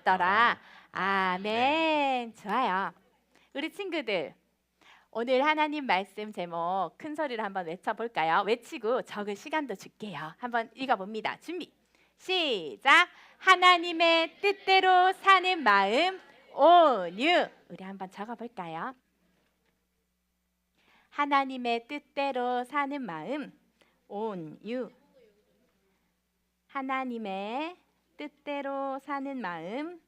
있더라. 아멘. 좋아요. 우리 친구들, 오늘 하나님 말씀 제목 큰 소리로 한번 외쳐볼까요? 외치고 적을 시간도 줄게요. 한번 읽어봅니다. 준비, 시작. 하나님의 뜻대로 사는 마음 온유. 우리 한번 적어볼까요? 하나님의 뜻대로 사는 마음 온유. 하나님의 뜻대로 사는 마음,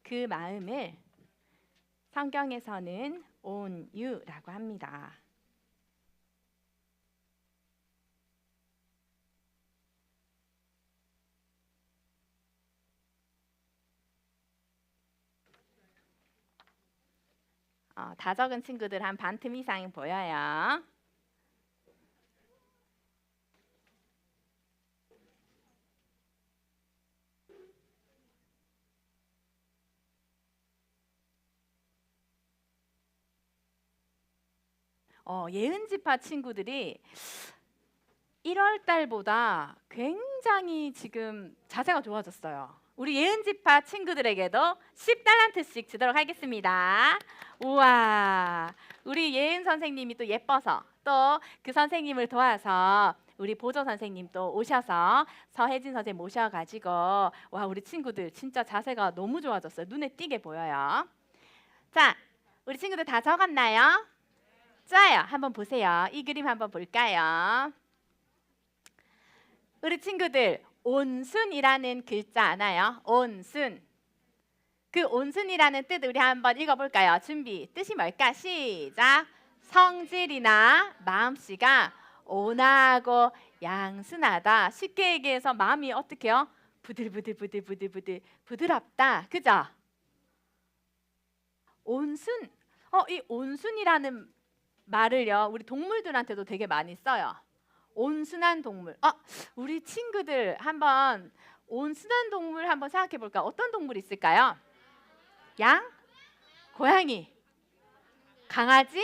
그 마음을 성경에서는 온유라고 합니다. 다 적은 친구들 한 반틈 이상 보여요. 예은지파 친구들이 1월 달보다 굉장히 지금 자세가 좋아졌어요. 우리 예은지파 친구들에게도 10달란트씩 주도록 하겠습니다. 우와, 우리 예은 선생님이 또 예뻐서 또 그 선생님을 도와서 우리 보조 선생님 또 오셔서 서혜진 선생님 모셔가지고 와, 우리 친구들 진짜 자세가 너무 좋아졌어요. 눈에 띄게 보여요. 자, 우리 친구들 다 적었나요? 좋아요. 한번 보세요. 이 그림 한번 볼까요? 우리 친구들, 온순이라는 글자 아나요? 온순. 그 온순이라는 뜻 우리 한번 읽어볼까요? 준비. 뜻이 뭘까? 시작. 성질이나 마음씨가 온화하고 양순하다. 쉽게 얘기해서 마음이 어떻게요? 부들부들 부드럽다. 그죠? 온순. 이 온순이라는 말을요, 우리 동물들한테도 되게 많이 써요. 온순한 동물. 우리 친구들 한번 온순한 동물 한번 생각해 볼까? 어떤 동물 있을까요? 양? 고양이? 강아지?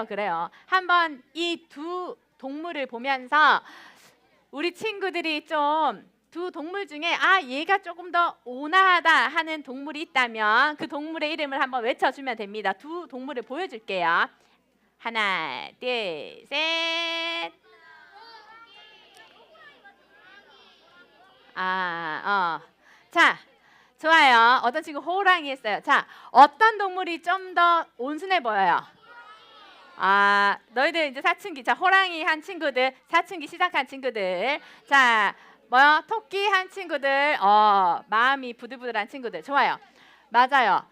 그래요. 한번 이 두 동물을 보면서 우리 친구들이 좀 두 동물 중에 얘가 조금 더 온화하다 하는 동물이 있다면 그 동물의 이름을 한번 외쳐주면 됩니다. 두 동물을 보여줄게요. 하나, 둘, 셋. 자, 좋아요. 어떤 친구 호랑이 했어요. 자, 어떤 동물이 좀 더 온순해 보여요? 너희들 이제 사춘기. 자, 호랑이 한 친구들, 사춘기 시작한 친구들. 자, 뭐요? 토끼 한 친구들, 마음이 부들부들한 친구들. 좋아요. 맞아요.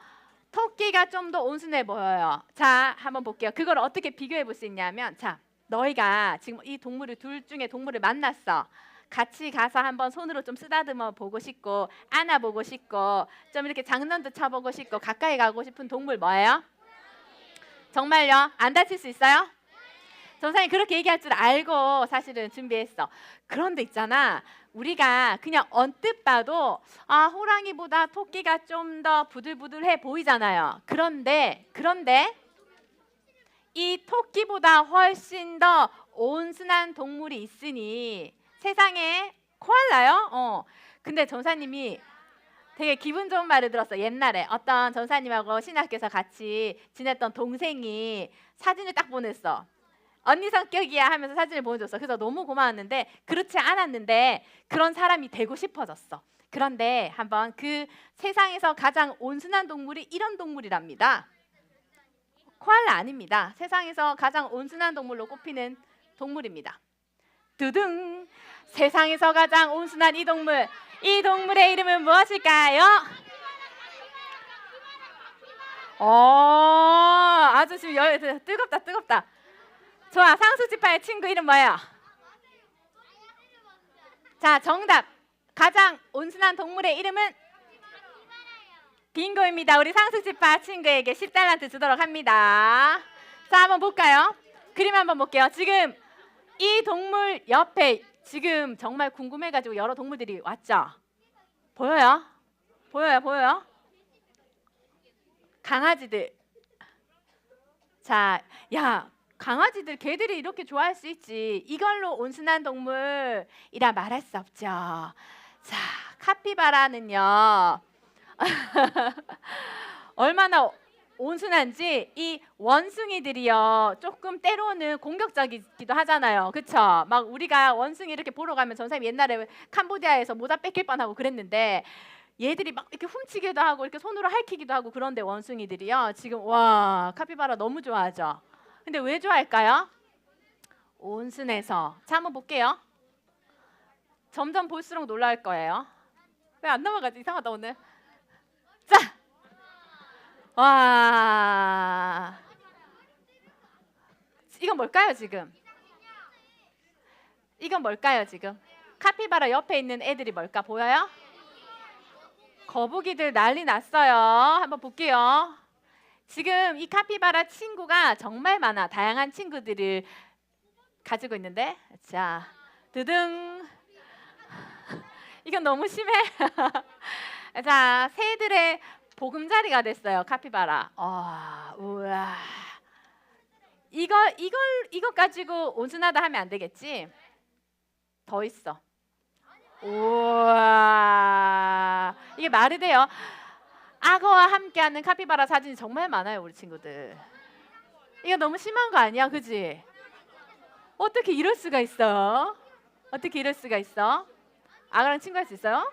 토끼가 좀 더 온순해 보여요. 자, 한번 볼게요. 그걸 어떻게 비교해 볼 수 있냐면, 자, 너희가 지금 이 동물을 둘 중에 동물을 만났어. 같이 가서 한번 손으로 좀 쓰다듬어 보고 싶고 안아보고 싶고 좀 이렇게 장난도 쳐보고 싶고 가까이 가고 싶은 동물 뭐예요? 정말요? 안 다칠 수 있어요? 전사님 그렇게 얘기할 줄 알고 사실은 준비했어. 그런데 있잖아, 우리가 그냥 언뜻 봐도 호랑이보다 토끼가 좀 더 부들부들해 보이잖아요. 그런데 이 토끼보다 훨씬 더 온순한 동물이 있으니 세상에 코알라요? 근데 전사님이 되게 기분 좋은 말을 들었어. 옛날에 어떤 전사님하고 신학교에서 같이 지냈던 동생이 사진을 딱 보냈어. 언니 성격이야 하면서 사진을 보내줬어. 그래서 너무 고마웠는데 그렇지 않았는데 그런 사람이 되고 싶어졌어. 그런데 한번 그 세상에서 가장 온순한 동물이 이런 동물이랍니다. 코알라 아닙니다. 세상에서 가장 온순한 동물로 꼽히는 동물입니다. 두둥! 세상에서 가장 온순한 이 동물. 이 동물의 이름은 무엇일까요? 아주 지금 뜨겁다. 좋아, 상수지파의 친구 이름 뭐예요? 자, 정답. 가장 온순한 동물의 이름은? 빙고입니다. 우리 상수지파 친구에게 10달란트 주도록 합니다. 자, 한번 볼까요? 그림 한번 볼게요. 지금 이 동물 옆에 지금 정말 궁금해가지고 여러 동물들이 왔죠? 보여요? 강아지들. 자, 야, 강아지들, 개들이 이렇게 좋아할 수 있지. 이걸로 온순한 동물이라 말할 수 없죠. 자, 카피바라는요. 얼마나 온순한지 이 원숭이들이요 조금 때로는 공격적이기도 하잖아요. 그쵸? 막 우리가 원숭이 이렇게 보러 가면 전사님 옛날에 캄보디아에서 모자 뺏길 뻔하고 그랬는데 얘들이 막 이렇게 훔치기도 하고 이렇게 손으로 핥히기도 하고 그런데 원숭이들이요 지금 와 카피바라 너무 좋아하죠. 근데 왜 좋아할까요? 온순해서. 자, 한번 볼게요. 점점 볼수록 놀랄 거예요. 왜 안 넘어가지? 이상하다 오늘. 자, 와, 이건 뭘까요 지금? 이건 뭘까요 지금? 카피바라 옆에 있는 애들이 뭘까 보여요? 거북이들 난리 났어요. 한번 볼게요. 지금 이 카피바라 친구가 정말 많아. 다양한 친구들을 가지고 있는데, 자, 드등. 이건 너무 심해. 자, 새들의 보금자리가 됐어요. 카피바라. 우와. 이거 가지고 온순하다 하면 안 되겠지? 더 있어. 우와. 이게 말이 돼요? 악어와 함께하는 카피바라 사진이 정말 많아요, 우리 친구들. 이거 너무 심한 거 아니야, 그지? 어떻게 이럴 수가 있어? 어떻게 이럴 수가 있어? 악어랑 친구할 수 있어요?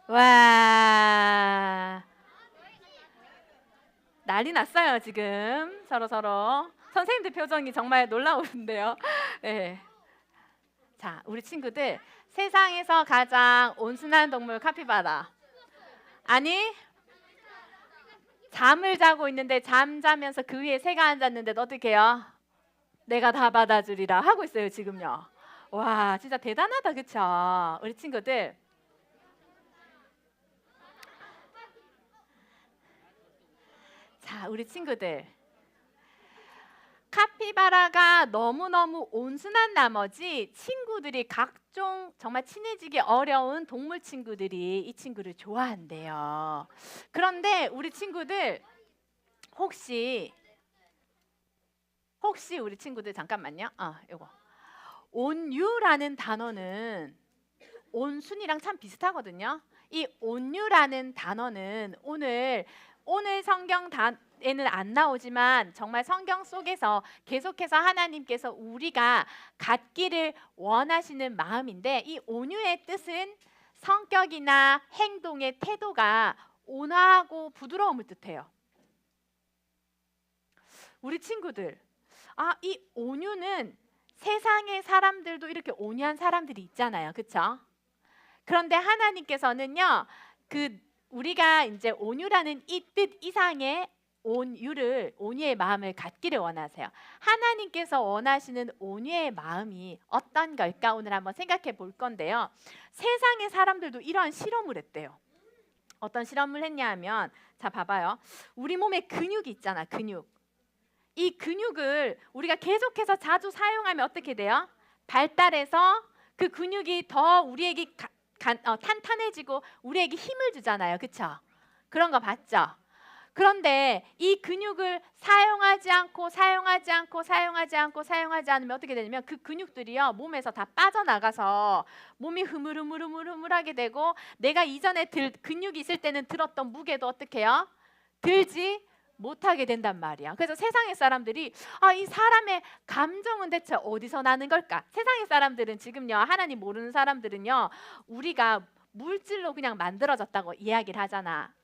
와, 난리 났어요 지금 서로. 선생님들 표정이 정말 놀라운데요. 네. 자, 우리 친구들 세상에서 가장 온순한 동물 카피바라. 아니, 잠을 자고 있는데 잠자면서 그 위에 새가 앉았는데 어떻게 해요? 내가 다 받아주리라 하고 있어요 지금요. 와, 진짜 대단하다, 그쵸? 우리 친구들. 자, 우리 친구들. 카피바라가 너무너무 온순한 나머지 친구들이 각종 정말 친해지기 어려운 동물 친구들이 이 친구를 좋아한대요. 그런데 우리 친구들 혹시 우리 친구들 잠깐만요. 요거. 온유라는 단어는 온순이랑 참 비슷하거든요. 이 온유라는 단어는 오늘 성경에는 안 나오지만 정말 성경 속에서 계속해서 하나님께서 우리가 갖기를 원하시는 마음인데, 이 온유의 뜻은 성격이나 행동의 태도가 온화하고 부드러움을 뜻해요. 우리 친구들, 이 온유는 세상의 사람들도 이렇게 온유한 사람들이 있잖아요, 그렇죠? 그런데 하나님께서는요, 우리가 이제 온유라는 이 뜻 이상의 온유의 마음을 갖기를 원하세요. 하나님께서 원하시는 온유의 마음이 어떤 걸까 오늘 한번 생각해 볼 건데요. 세상의 사람들도 이러한 실험을 했대요. 어떤 실험을 했냐 하면, 자 봐봐요. 우리 몸에 근육이 있잖아, 근육. 이 근육을 우리가 계속해서 자주 사용하면 어떻게 돼요? 발달해서 그 근육이 더 우리에게 탄탄해지고 우리에게 힘을 주잖아요, 그렇죠? 그런 거 봤죠? 그런데 이 근육을 사용하지 않으면 어떻게 되냐면 그 근육들이요 몸에서 다 빠져나가서 몸이 흐물흐물하게 되고, 내가 이전에 근육이 있을 때는 들었던 무게도 어떻게 해요? 들지 못하게 된단 말이야. 그래서 세상의 사람들이 이 사람의 감정은 대체 어디서 나는 걸까? 세상의 사람들은 지금요, 하나님 모르는 사람들은요, 우리가 물질로 그냥 만들어졌다고 이야기를 하잖아.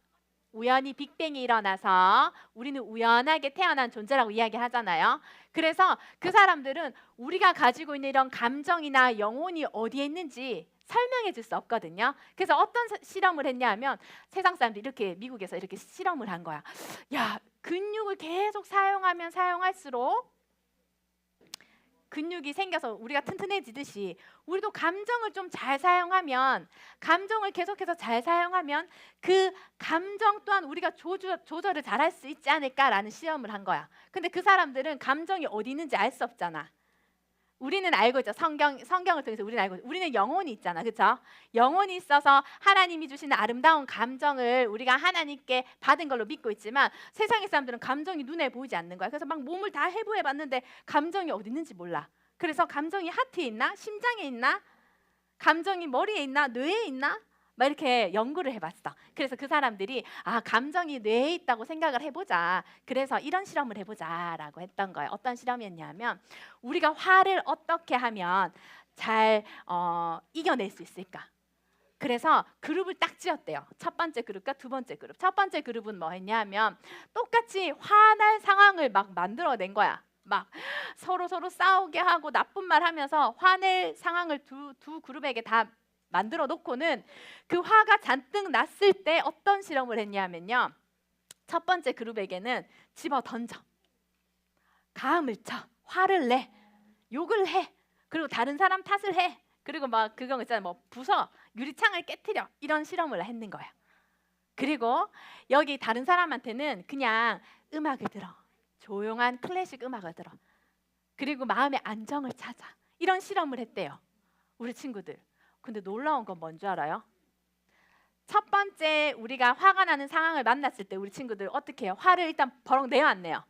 우연히 빅뱅이 일어나서 우리는 우연하게 태어난 존재라고 이야기하잖아요. 그래서 그 사람들은 우리가 가지고 있는 이런 감정이나 영혼이 어디에 있는지 설명해 줄 수 없거든요. 그래서 어떤 실험을 했냐 하면, 세상 사람들이 이렇게 미국에서 이렇게 실험을 한 거야. 야, 근육을 계속 사용하면 사용할수록 근육이 생겨서 우리가 튼튼해지듯이 우리도 감정을 좀 잘 사용하면, 감정을 계속해서 잘 사용하면 그 감정 또한 우리가 조절을 잘 할 수 있지 않을까라는 시험을 한 거야. 근데 그 사람들은 감정이 어디 있는지 알 수 없잖아. 우리는 알고 있죠. 성경을 통해서 우리는 알고 있죠. 우리는 영혼이 있잖아. 그렇죠? 영혼이 있어서 하나님이 주시는 아름다운 감정을 우리가 하나님께 받은 걸로 믿고 있지만 세상의 사람들은 감정이 눈에 보이지 않는 거야. 그래서 막 몸을 다 해부해 봤는데 감정이 어디 있는지 몰라. 그래서 감정이 하트에 있나? 심장에 있나? 감정이 머리에 있나? 뇌에 있나? 막 이렇게 연구를 해봤어. 그래서 그 사람들이 감정이 뇌에 있다고 생각을 해보자. 그래서 이런 실험을 해보자라고 했던 거예요. 어떤 실험이었냐면 우리가 화를 어떻게 하면 잘 이겨낼 수 있을까? 그래서 그룹을 딱 지었대요. 첫 번째 그룹과 두 번째 그룹. 첫 번째 그룹은 뭐 했냐면 똑같이 화날 상황을 막 만들어낸 거야. 막 서로 싸우게 하고 나쁜 말 하면서 화낼 상황을 두 그룹에게 다 만들어 놓고는 그 화가 잔뜩 났을 때 어떤 실험을 했냐면요. 첫 번째 그룹에게는 집어 던져. 가음을 쳐. 화를 내. 욕을 해. 그리고 다른 사람 탓을 해. 그리고 막 그거 있잖아요. 뭐 부숴. 유리창을 깨트려. 이런 실험을 했는 거예요. 그리고 여기 다른 사람한테는 그냥 음악을 들어. 조용한 클래식 음악을 들어. 그리고 마음의 안정을 찾아. 이런 실험을 했대요. 우리 친구들. 근데 놀라운 건 뭔지 알아요? 첫 번째 우리가 화가 나는 상황을 만났을 때 우리 친구들 어떻게 해요? 화를 일단 버럭 내요 안 내요?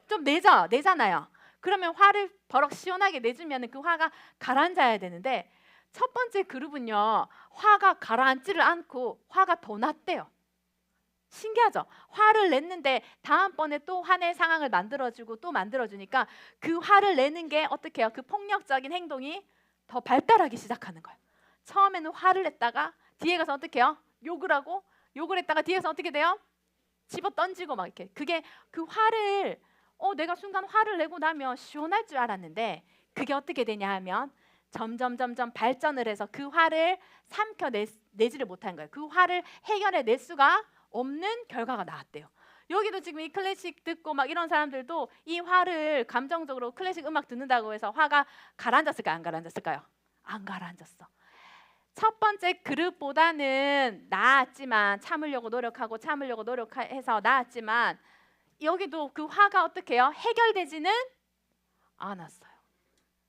좀 내잖아요. 그러면 화를 버럭 시원하게 내주면 그 화가 가라앉아야 되는데 첫 번째 그룹은요. 화가 가라앉지를 않고 화가 더 났대요. 신기하죠? 화를 냈는데 다음번에 또 화낼 상황을 만들어주고 또 만들어주니까 그 화를 내는 게 어떻게 해요? 그 폭력적인 행동이 더 발달하기 시작하는 거예요. 처음에는 화를 냈다가 뒤에 가서 어떻게 해요? 욕을 하고 욕을 했다가 뒤에서 어떻게 돼요? 집어 던지고 막 이렇게. 그게 그 화를 내가 순간 화를 내고 나면 시원할 줄 알았는데 그게 어떻게 되냐 하면 점점 발전을 해서 그 화를 삼켜내지를 못한 거예요. 그 화를 해결해낼 수가 없는 결과가 나왔대요. 여기도 지금 이 클래식 듣고 막 이런 사람들도 이 화를 감정적으로 클래식 음악 듣는다고 해서 화가 가라앉았을까요? 안 가라앉았을까요? 안 가라앉았어. 첫 번째 그룹보다는 나았지만 참으려고 노력해서 나았지만 여기도 그 화가 어떻게 해요? 해결되지는 않았어요.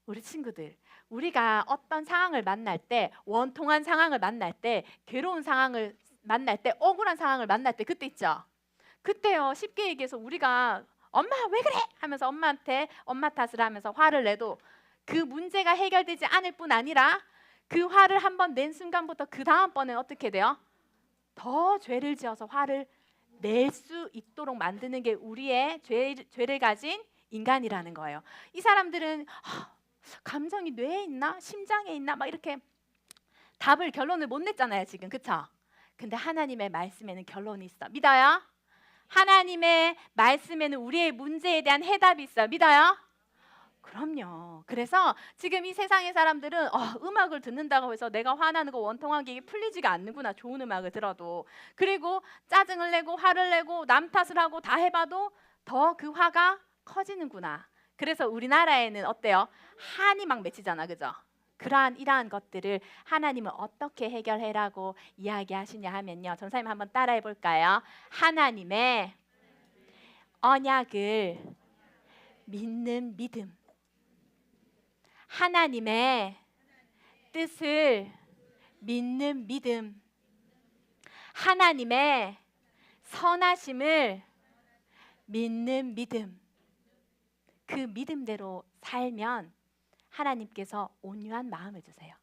우리 친구들, 우리가 어떤 상황을 만날 때, 원통한 상황을 만날 때, 괴로운 상황을 만날 때, 억울한 상황을 만날 때 그때 있죠? 그때요. 쉽게 얘기해서 우리가 엄마 왜 그래? 하면서 엄마한테 엄마 탓을 하면서 화를 내도 그 문제가 해결되지 않을 뿐 아니라 그 화를 한번 낸 순간부터 그 다음번엔 어떻게 돼요? 더 죄를 지어서 화를 낼 수 있도록 만드는 게 우리의 죄를 가진 인간이라는 거예요. 이 사람들은 감정이 뇌에 있나? 심장에 있나? 막 이렇게 결론을 못 냈잖아요 지금. 그쵸? 근데 하나님의 말씀에는 결론이 있어. 믿어요? 하나님의 말씀에는 우리의 문제에 대한 해답이 있어요. 믿어요? 그럼요. 그래서 지금 이 세상의 사람들은 음악을 듣는다고 해서 내가 화나는 거 원통하게 풀리지가 않는구나. 좋은 음악을 들어도. 그리고 짜증을 내고 화를 내고 남 탓을 하고 다 해봐도 더 그 화가 커지는구나. 그래서 우리나라에는 어때요? 한이 막 맺히잖아. 그죠? 이러한 것들을 하나님은 어떻게 해결해라고 이야기하시냐 하면요. 전사님 한번 따라해 볼까요? 하나님의 언약을 믿는 믿음. 하나님의 뜻을 믿는 믿음. 하나님의 선하심을 믿는 믿음. 그 믿음대로 살면 하나님께서 온유한 마음을 주세요.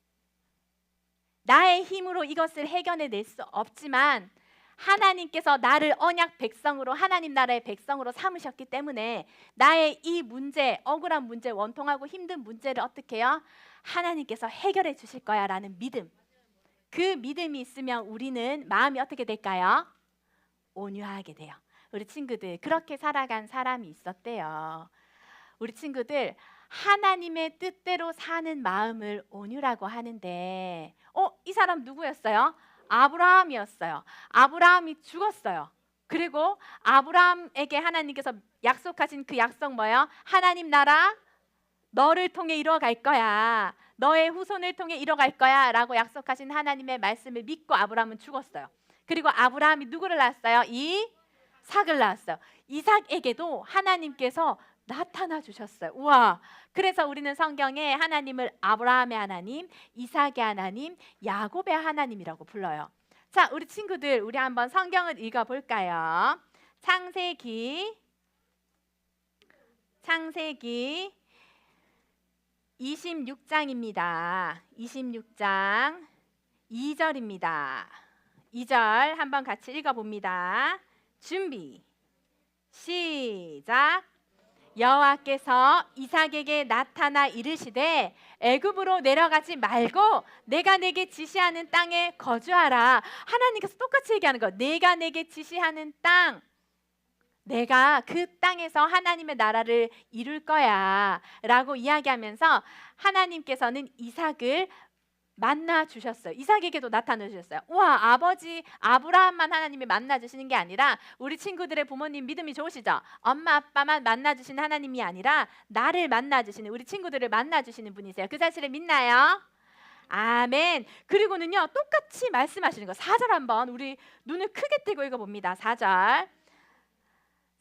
나의 힘으로 이것을 해결해낼 수 없지만 하나님께서 나를 언약 백성으로 하나님 나라의 백성으로 삼으셨기 때문에 나의 이 문제, 억울한 문제, 원통하고 힘든 문제를 어떻게 해요? 하나님께서 해결해 주실 거야 라는 믿음. 그 믿음이 있으면 우리는 마음이 어떻게 될까요? 온유하게 돼요. 우리 친구들 그렇게 살아간 사람이 있었대요. 우리 친구들 하나님의 뜻대로 사는 마음을 온유라고 하는데 이 사람 누구였어요? 아브라함이었어요. 아브라함이 죽었어요. 그리고 아브라함에게 하나님께서 약속하신 그 약속 뭐예요? 하나님 나라 너를 통해 이루어갈 거야. 너의 후손을 통해 이루어갈 거야 라고 약속하신 하나님의 말씀을 믿고 아브라함은 죽었어요. 그리고 아브라함이 누구를 낳았어요? 이삭을 낳았어요. 이삭에게도 하나님께서 나타나 주셨어요. 우와. 그래서 우리는 성경에 하나님을 아브라함의 하나님, 이삭의 하나님, 야곱의 하나님이라고 불러요. 자, 우리 친구들, 우리 한번 성경을 읽어볼까요? 창세기 26장입니다. 26장 2절입니다. 2절 한번 같이 읽어봅니다. 준비, 시작. 여호와께서 이삭에게 나타나 이르시되 애굽으로 내려가지 말고 내가 내게 지시하는 땅에 거주하라. 하나님께서 똑같이 얘기하는 거. 내가 내게 지시하는 땅, 내가 그 땅에서 하나님의 나라를 이룰 거야 라고 이야기하면서 하나님께서는 이삭을 만나 주셨어요. 이삭에게도 나타나 주셨어요. 우와, 아버지 아브라함만 하나님이 만나 주시는 게 아니라 우리 친구들의 부모님 믿음이 좋으시죠? 엄마 아빠만 만나 주시는 하나님이 아니라 나를 만나 주시는, 우리 친구들을 만나 주시는 분이세요. 그 사실을 믿나요? 아멘. 그리고는요, 똑같이 말씀하시는 거. 4절 한번 우리 눈을 크게 뜨고 읽어봅니다. 4절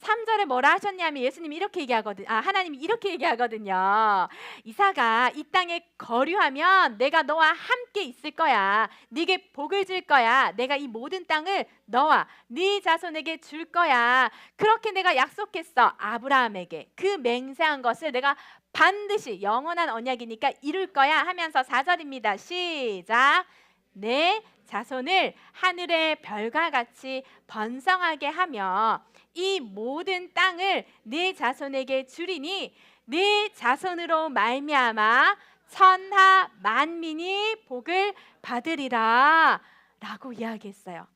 3절에 뭐라 하셨냐면 예수님이 이렇게 얘기하거든요. 하나님이 이렇게 얘기하거든요. 이삭아, 이 땅에 거류하면 내가 너와 함께 있을 거야. 네게 복을 줄 거야. 내가 이 모든 땅을 너와 네 자손에게 줄 거야. 그렇게 내가 약속했어. 아브라함에게. 그 맹세한 것을 내가 반드시 영원한 언약이니까 이룰 거야 하면서 4절입니다. 시작. 내 자손을 하늘의 별과 같이 번성하게 하며 이 모든 땅을 네 자손에게 주리니 네 자손으로 말미암아 천하 만민이 복을 받으리라 라고 이야기했어요.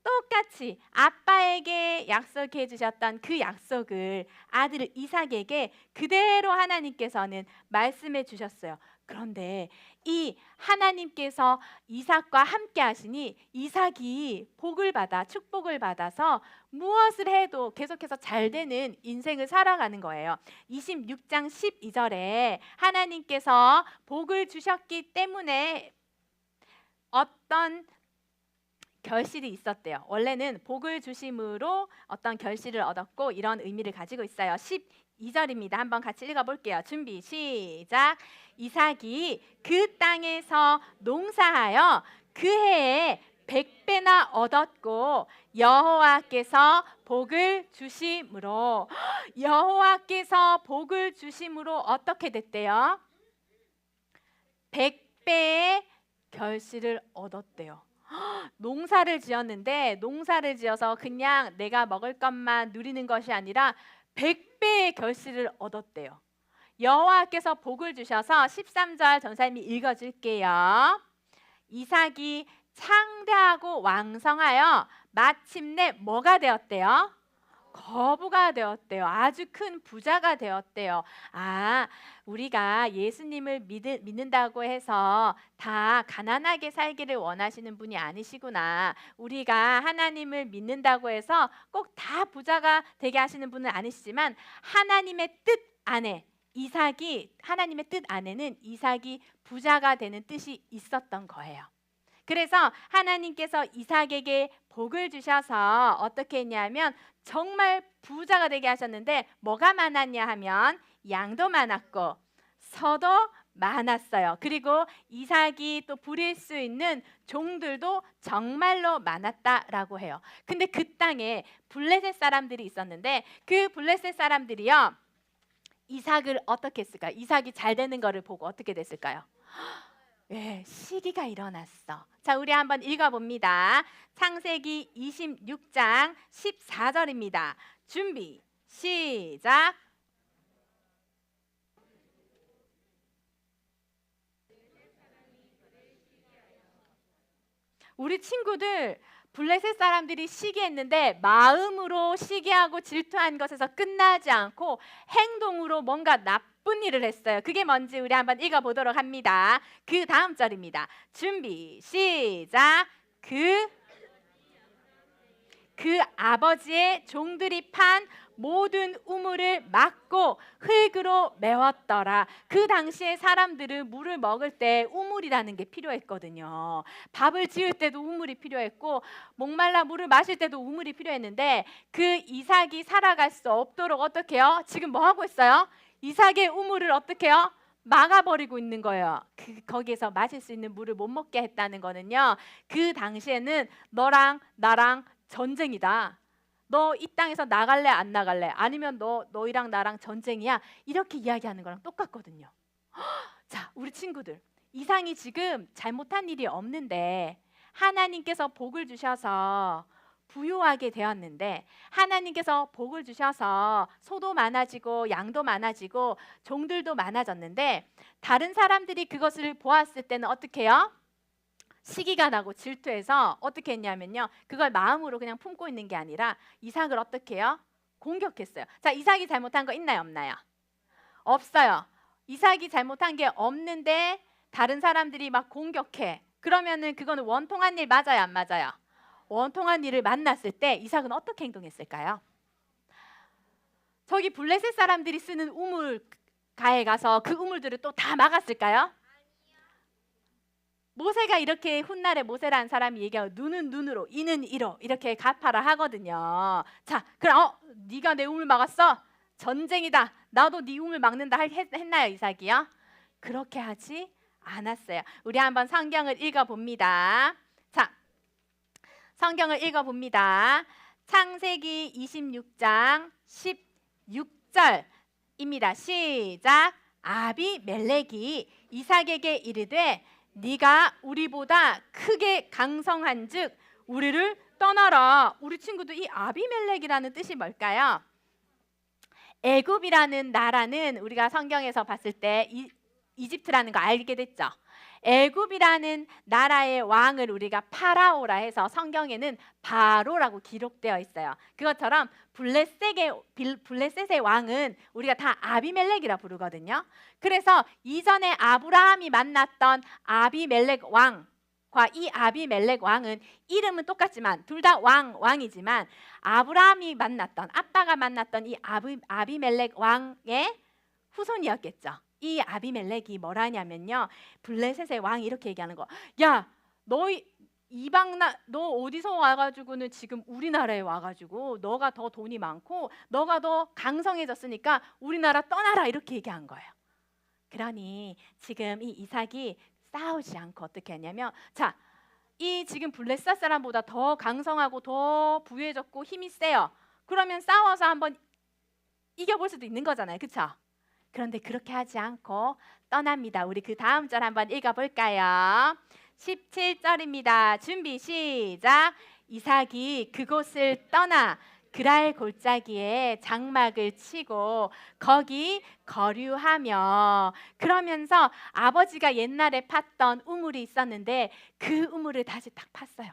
똑같이 아빠에게 약속해 주셨던 그 약속을 아들 이삭에게 그대로 하나님께서는 말씀해 주셨어요. 그런데 이 하나님께서 이삭과 함께 하시니 이삭이 복을 받아 축복을 받아서 무엇을 해도 계속해서 잘 되는 인생을 살아가는 거예요. 26장 12절에 하나님께서 복을 주셨기 때문에 어떤 결실이 있었대요. 원래는 복을 주심으로 어떤 결실을 얻었고 이런 의미를 가지고 있어요. 12절입니다. 한번 같이 읽어볼게요. 준비, 시작. 이삭이 그 땅에서 농사하여 그 해에 100배나 얻었고 여호와께서 복을 주심으로, 여호와께서 복을 주심으로 어떻게 됐대요? 100배의 결실을 얻었대요. 농사를 지었는데 농사를 지어서 그냥 내가 먹을 것만 누리는 것이 아니라 100배의 결실을 얻었대요. 여호와께서 복을 주셔서 13절 전사님이 읽어줄게요. 이삭이 창대하고 왕성하여 마침내 뭐가 되었대요? 거부가 되었대요. 아주 큰 부자가 되었대요. 우리가 예수님을 믿는다고 해서 다 가난하게 살기를 원하시는 분이 아니시구나. 우리가 하나님을 믿는다고 해서 꼭 다 부자가 되게 하시는 분은 아니시지만 하나님의 뜻 안에 하나님의 뜻 안에는 이삭이 부자가 되는 뜻이 있었던 거예요. 그래서 하나님께서 이삭에게 복을 주셔서 어떻게 했냐면 정말 부자가 되게 하셨는데 뭐가 많았냐 하면 양도 많았고 서도 많았어요. 그리고 이삭이 또 부릴 수 있는 종들도 정말로 많았다라고 해요. 근데 그 땅에 블레셋 사람들이 있었는데 그 블레셋 사람들이요, 이삭을 어떻게 했을까요? 이삭이 잘 되는 거를 보고 어떻게 됐을까요? 예, 시기가 일어났어. 자, 우리 한번 읽어봅니다. 창세기 26장 14절입니다. 준비, 시작. 우리 친구들, 블레셋 사람들이 시기했는데 마음으로 시기하고 질투한 것에서 끝나지 않고 행동으로 뭔가 나쁜 일을 했어요. 그게 뭔지 우리 한번 읽어보도록 합니다. 그 다음 절입니다. 준비, 시작. 그 아버지의 종들이 판 모든 우물을 막고 흙으로 메웠더라. 그 당시에 사람들은 물을 먹을 때 우물이라는 게 필요했거든요. 밥을 지을 때도 우물이 필요했고 목말라 물을 마실 때도 우물이 필요했는데 그 이삭이 살아갈 수 없도록 어떻게 해요? 지금 뭐 하고 있어요? 이삭의 우물을 어떻게 해요? 막아버리고 있는 거예요. 거기에서 마실 수 있는 물을 못 먹게 했다는 거는요. 그 당시에는 너랑 나랑 전쟁이다. 너 이 땅에서 나갈래 안 나갈래? 아니면 너희랑 나랑 전쟁이야? 이렇게 이야기하는 거랑 똑같거든요. 자, 우리 친구들, 이상이 지금 잘못한 일이 없는데 하나님께서 복을 주셔서 부유하게 되었는데 하나님께서 복을 주셔서 소도 많아지고 양도 많아지고 종들도 많아졌는데 다른 사람들이 그것을 보았을 때는 어떻게 해요? 시기가 나고 질투해서 어떻게 했냐면요. 그걸 마음으로 그냥 품고 있는 게 아니라 이삭을 어떻게 해요? 공격했어요. 자, 이삭이 잘못한 거 있나요? 없나요? 없어요. 이삭이 잘못한 게 없는데 다른 사람들이 막 공격해. 그러면은 그거는 원통한 일 맞아요? 안 맞아요? 원통한 일을 만났을 때 이삭은 어떻게 행동했을까요? 저기 블레셋 사람들이 쓰는 우물가에 가서 그 우물들을 또 다 막았을까요? 모세가 이렇게 훗날에 모세라는 사람이 얘기하고 눈은 눈으로 이는 이로 이렇게 갚아라 하거든요. 자, 그럼 네가 내 우물 막았어? 전쟁이다. 나도 네 우물 막는다 했나요, 이삭이요? 그렇게 하지 않았어요. 우리 한번 성경을 읽어봅니다. 자, 성경을 읽어봅니다. 창세기 26장 16절입니다. 시작. 아비멜렉이 이삭에게 이르되 네가 우리보다 크게 강성한즉 우리를 떠나라. 우리 친구들 이 아비멜렉이라는 뜻이 뭘까요? 애굽이라는 나라는 우리가 성경에서 봤을 때 이집트라는 거 알게 됐죠. 애굽이라는 나라의 왕을 우리가 파라오라 해서 성경에는 바로라고 기록되어 있어요. 그것처럼 블레셋의 왕은 우리가 다 아비멜렉이라 부르거든요. 그래서 이전에 아브라함이 만났던 아비멜렉 왕과 이 아비멜렉 왕은 이름은 똑같지만 둘 다 왕이지만 아브라함이 만났던 아빠가 만났던 이 아비멜렉 왕의 후손이었겠죠. 이 아비멜렉이 뭐라냐면요, 블레셋의 왕이 이렇게 얘기하는 거. 야, 너 어디서 와가지고는 지금 우리나라에 와가지고 너가 더 돈이 많고 너가 더 강성해졌으니까 우리나라 떠나라 이렇게 얘기한 거예요. 그러니 지금 이 이삭이 싸우지 않고 어떻게 했냐면, 자, 이 지금 블레셋 사람보다 더 강성하고 더 부유해졌고 힘이 세요. 그러면 싸워서 한번 이겨볼 수도 있는 거잖아요, 그렇죠? 그런데 그렇게 하지 않고 떠납니다. 우리 그 다음 절 한번 읽어볼까요? 17절입니다. 준비 시작. 이삭이 그곳을 떠나 그랄 골짜기에 장막을 치고 거기 거류하며, 그러면서 아버지가 옛날에 팠던 우물이 있었는데 그 우물을 다시 딱 팠어요.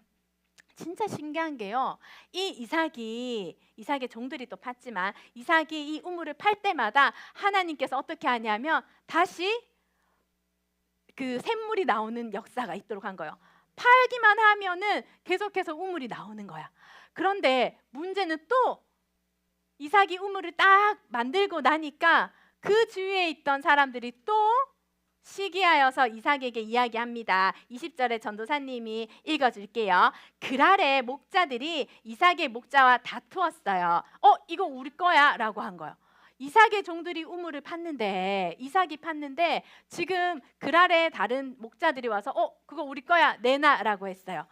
진짜 신기한 게요, 이 이삭의 종들이 또 팠지만 이삭이 이 우물을 팔 때마다 하나님께서 어떻게 하냐면 다시 그 샘물이 나오는 역사가 있도록 한 거예요. 팔기만 하면은 계속해서 우물이 나오는 거야. 그런데 문제는 또 이삭이 우물을 딱 만들고 나니까 그 주위에 있던 사람들이 또 시기하여서 이삭에게 이야기합니다. 20절에 전도사님이 읽어줄게요. 그랄의 목자들이 이삭의 목자와 다투었어요. 이거 우리 거야 라고 한 거예요. 이삭의 종들이 우물을 팠는데, 이삭이 팠는데 지금 그랄의 다른 목자들이 와서 그거 우리 거야 내놔 라고 했어요.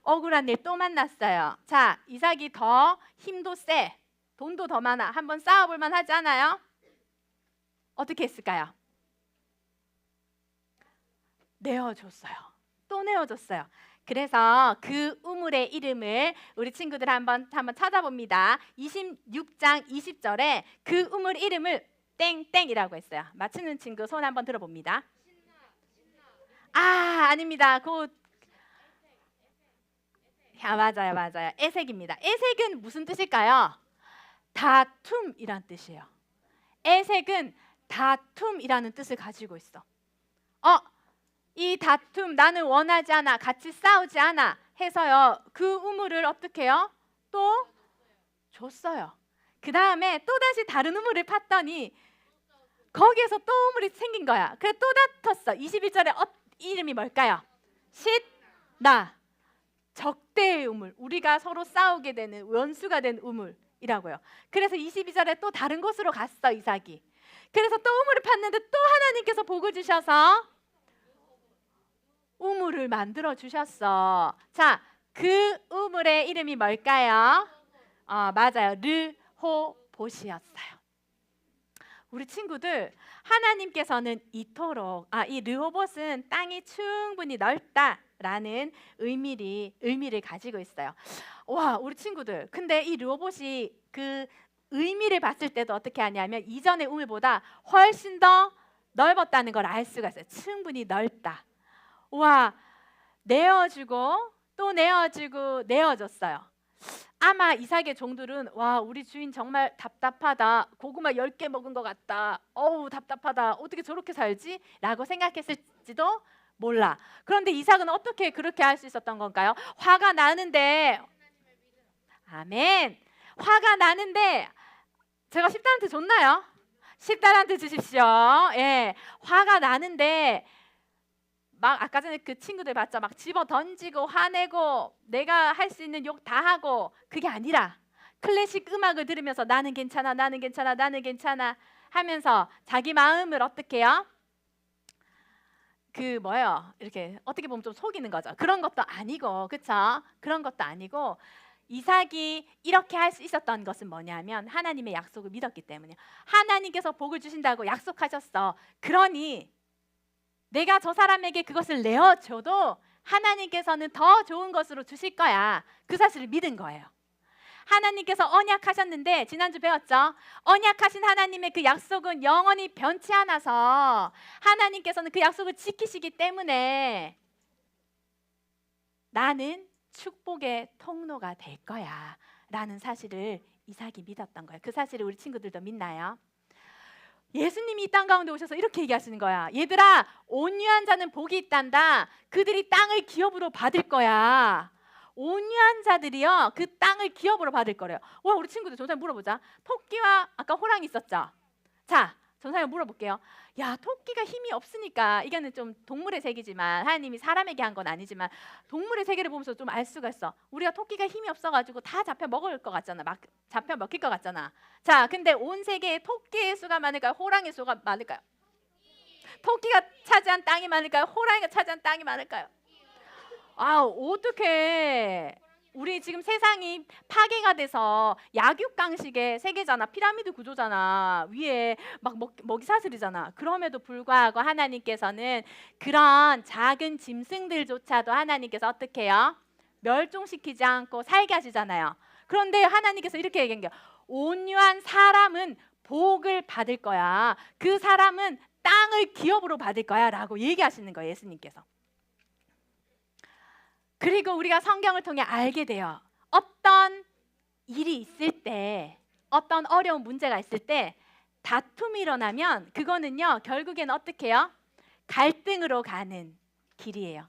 억울한 일 또 만났어요. 자, 이삭이 더 힘도 세, 돈도 더 많아. 한번 싸워볼 만하지 않아요? 어떻게 했을까요? 내어줬어요. 또 내어줬어요. 그래서 그 우물의 이름을 우리 친구들 한번 찾아봅니다. 26장 20절에 그 우물 이름을 땡땡이라고 했어요. 맞추는 친구 손 한번 들어봅니다. 아닙니다. 맞아요. 에색입니다. 에색은 무슨 뜻일까요? 다툼이란 뜻이에요. 에색은 다툼이라는 뜻을 가지고 있어. 이 다툼, 나는 원하지 않아, 같이 싸우지 않아 해서요, 그 우물을 어떻게 해요? 또 줬어요. 그 다음에 또다시 다른 우물을 팠더니 거기에서 또 우물이 생긴 거야. 그래 또 다퉜어. 21절에 이름이 뭘까요? 싯나, 적대의 우물. 우리가 서로 싸우게 되는 원수가 된 우물이라고요. 그래서 22절에 또 다른 곳으로 갔어 이삭이. 그래서 또 우물을 팠는데 또 하나님께서 복을 주셔서 우물을 만들어 주셨어. 자, 그 우물의 이름이 뭘까요? 맞아요. 르호봇이었어요. 우리 친구들, 하나님께서는 이토록 이 르호봇은 땅이 충분히 넓다라는 의미를 가지고 있어요. 와, 우리 친구들, 근데 이 르호봇이 그 의미를 봤을 때도 어떻게 하냐면 이전의 우물보다 훨씬 더 넓었다는 걸 알 수가 있어요. 충분히 넓다. 와, 내어주고 또 내어주고 내어줬어요. 아마 이삭의 종들은 와, 우리 주인 정말 답답하다. 고구마 10개 먹은 것 같다. 어우, 답답하다. 어떻게 저렇게 살지? 라고 생각했을지도 몰라. 그런데 이삭은 어떻게 그렇게 할 수 있었던 건가요? 화가 나는데, 아멘. 화가 나는데 제가 10달란트 줬나요? 10달란트 주십시오. 예, 화가 나는데 막 아까 전에 그 친구들 봤죠? 막 집어 던지고 화내고 내가 할 수 있는 욕 다 하고, 그게 아니라 클래식 음악을 들으면서 나는 괜찮아, 나는 괜찮아, 나는 괜찮아 하면서 자기 마음을 어떻게 해요? 이렇게 어떻게 보면 좀 속이는 거죠. 그런 것도 아니고, 그렇죠? 그런 것도 아니고 이삭이 이렇게 할 수 있었던 것은 뭐냐면 하나님의 약속을 믿었기 때문이에요. 하나님께서 복을 주신다고 약속하셨어. 그러니 내가 저 사람에게 그것을 내어줘도 하나님께서는 더 좋은 것으로 주실 거야. 그 사실을 믿은 거예요. 하나님께서 언약하셨는데 지난주 배웠죠? 언약하신 하나님의 그 약속은 영원히 변치 않아서 하나님께서는 그 약속을 지키시기 때문에 나는 축복의 통로가 될 거야 라는 사실을 이삭이 믿었던 거예요. 그 사실을 우리 친구들도 믿나요? 예수님이 이 땅 가운데 오셔서 이렇게 얘기하시는 거야. 얘들아, 온유한 자는 복이 있단다. 그들이 땅을 기업으로 받을 거야. 온유한 자들이요, 그 땅을 기업으로 받을 거래요. 와, 우리 친구들 전사님 물어보자. 토끼와 아까 호랑이 있었죠? 자, 전사님 물어볼게요. 야, 토끼가 힘이 없으니까, 이거는 좀 동물의 세계지만 하나님이 사람에게 한 건 아니지만 동물의 세계를 보면서 좀 알 수가 있어. 우리가 토끼가 힘이 없어가지고 다 잡혀 먹을 것 같잖아. 막 잡혀 먹힐 것 같잖아. 자, 근데 온 세계에 토끼의 수가 많을까요? 호랑이의 수가 많을까요? 토끼가 차지한 땅이 많을까요? 호랑이가 차지한 땅이 많을까요? 어떻게 우리 지금 세상이 파괴가 돼서 약육강식의 세계잖아. 피라미드 구조잖아. 위에 막 먹이 사슬이잖아. 그럼에도 불구하고 하나님께서는 그런 작은 짐승들조차도 하나님께서 어떻게 해요? 멸종시키지 않고 살게 하시잖아요. 그런데 하나님께서 이렇게 얘기한 거예요. 온유한 사람은 복을 받을 거야. 그 사람은 땅을 기업으로 받을 거야 라고 얘기하시는 거예요. 예수님께서. 그리고 우리가 성경을 통해 알게 돼요. 어떤 일이 있을 때, 어떤 어려운 문제가 있을 때 다툼이 일어나면 그거는요, 결국에는 어떻게 해요? 갈등으로 가는 길이에요.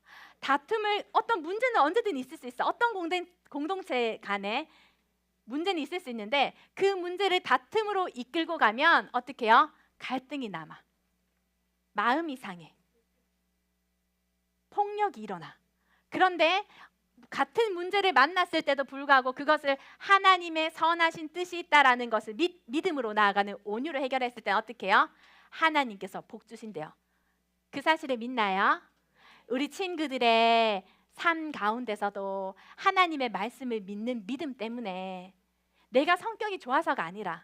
어떤 문제는 언제든 있을 수 있어. 어떤 공동체 간에 문제는 있을 수 있는데 그 문제를 다툼으로 이끌고 가면 어떻게 해요? 갈등이 남아. 마음이 상해. 폭력이 일어나. 그런데 같은 문제를 만났을 때도 불구하고 그것을 하나님의 선하신 뜻이 있다라는 것을 믿음으로 나아가는 온유로 해결했을 때는 어떻게 해요? 하나님께서 복 주신대요. 그 사실을 믿나요? 우리 친구들의 삶 가운데서도 하나님의 말씀을 믿는 믿음 때문에, 내가 성격이 좋아서가 아니라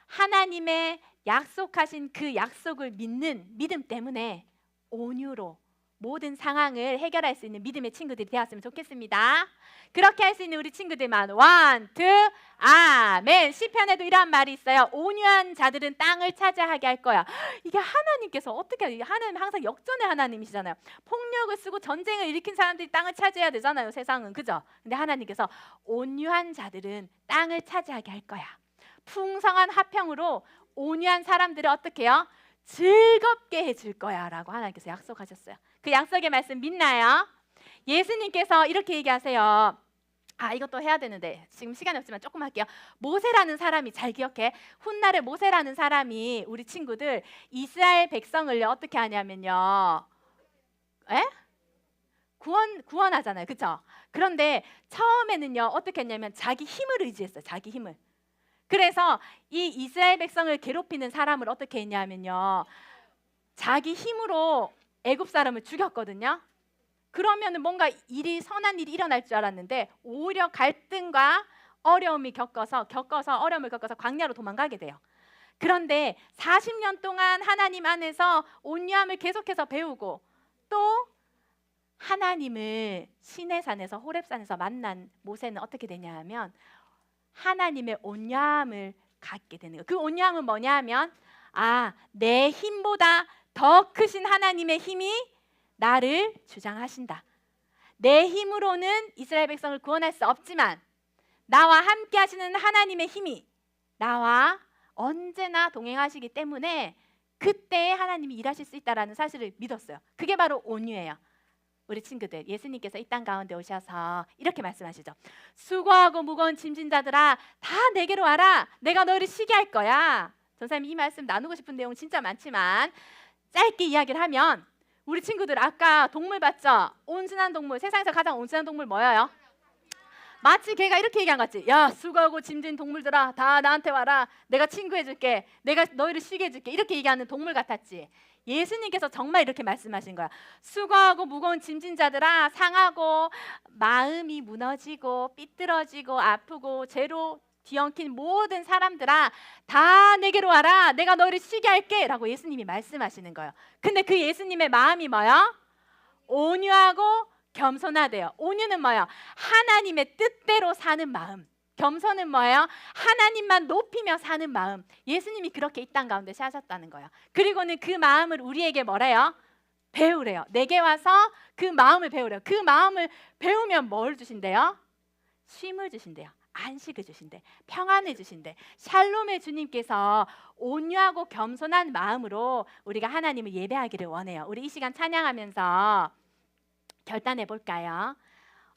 하나님의 약속하신 그 약속을 믿는 믿음 때문에 온유로 모든 상황을 해결할 수 있는 믿음의 친구들이 되었으면 좋겠습니다. 그렇게 할 수 있는 우리 친구들만 원, 투, 아멘. 시편에도 이런 말이 있어요. 온유한 자들은 땅을 차지하게 할 거야. 이게 하나님께서 어떻게, 하나님 항상 역전의 하나님이시잖아요. 폭력을 쓰고 전쟁을 일으킨 사람들이 땅을 차지해야 되잖아요. 세상은, 그죠? 근데 하나님께서 온유한 자들은 땅을 차지하게 할 거야. 풍성한 화평으로 온유한 사람들을 어떻게 해요? 즐겁게 해줄 거야 라고 하나님께서 약속하셨어요. 그 약속의 말씀 믿나요? 예수님께서 이렇게 얘기하세요. 이것도 해야 되는데 지금 시간이 없지만 조금 할게요. 모세라는 사람이, 잘 기억해. 훗날에 모세라는 사람이 우리 친구들 이스라엘 백성을 어떻게 하냐면요. 에? 구원하잖아요. 그렇죠? 그런데 처음에는요. 어떻게 했냐면 자기 힘을 의지했어요. 자기 힘을. 그래서 이 이스라엘 백성을 괴롭히는 사람을 어떻게 했냐면요. 자기 힘으로 애굽 사람을 죽였거든요. 그러면은 뭔가 선한 일이 일어날 줄 알았는데 오히려 갈등과 어려움을 겪어서 광야로 도망가게 돼요. 그런데 40년 동안 하나님 안에서 온유함을 계속해서 배우고 또 하나님을 시내산에서 호렙산에서 만난 모세는 어떻게 되냐 하면 하나님의 온유함을 갖게 되는 거예요. 그 온유함은 뭐냐 하면 내 힘보다 더 크신 하나님의 힘이 나를 주장하신다. 내 힘으로는 이스라엘 백성을 구원할 수 없지만 나와 함께 하시는 하나님의 힘이 나와 언제나 동행하시기 때문에 그때 하나님이 일하실 수 있다는 사실을 믿었어요. 그게 바로 온유예요. 우리 친구들, 예수님께서 이 땅 가운데 오셔서 이렇게 말씀하시죠. 수고하고 무거운 짐진 자들아 다 내게로 와라. 내가 너희를 쉬게 할 거야. 전사님 이 말씀 나누고 싶은 내용 진짜 많지만 짧게 이야기를 하면 우리 친구들 아까 동물 봤죠? 온순한 동물, 세상에서 가장 온순한 동물 뭐예요? 마치 걔가 이렇게 얘기한 것 같지. 야, 수고하고 짐진 동물들아 다 나한테 와라. 내가 친구해줄게. 내가 너희를 쉬게 해줄게. 이렇게 얘기하는 동물 같았지. 예수님께서 정말 이렇게 말씀하신 거야. 수고하고 무거운 짐진 자들아, 상하고 마음이 무너지고 삐뚤어지고 아프고 죄로 뒤엉킨 모든 사람들아 다 내게로 와라. 내가 너희를 쉬게 할게 라고 예수님이 말씀하시는 거예요. 근데 그 예수님의 마음이 뭐야? 온유하고 겸손하대요. 온유는 뭐예요? 하나님의 뜻대로 사는 마음. 겸손은 뭐예요? 하나님만 높이며 사는 마음. 예수님이 그렇게 이 땅 가운데 사셨다는 거예요. 그리고는 그 마음을 우리에게 뭐래요? 배우래요. 내게 와서 그 마음을 배우래요. 그 마음을 배우면 뭘 주신대요? 쉼을 주신대요. 안식을 주신대. 평안을 주신대. 샬롬의 주님께서 온유하고 겸손한 마음으로 우리가 하나님을 예배하기를 원해요. 우리 이 시간 찬양하면서 결단해 볼까요?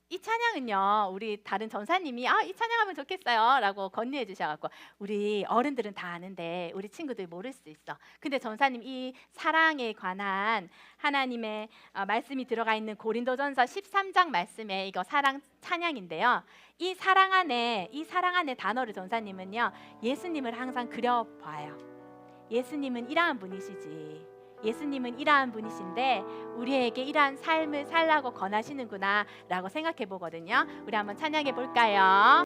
이 찬양은요, 우리 다른 전사님이 이 찬양하면 좋겠어요 라고 건의해 주셔갖고 우리 어른들은 다 아는데 우리 친구들 모를 수 있어. 근데 전사님 이 사랑에 관한 하나님의 말씀이 들어가 있는 고린도전서 13장 말씀에 이거 사랑 찬양인데요. 이 사랑 안에 단어를 전사님은요 예수님을 항상 그려봐요. 예수님은 이러한 분이시지. 예수님은 이러한 분이신데 우리에게 이러한 삶을 살라고 권하시는구나 라고 생각해 보거든요. 우리 한번 찬양해 볼까요?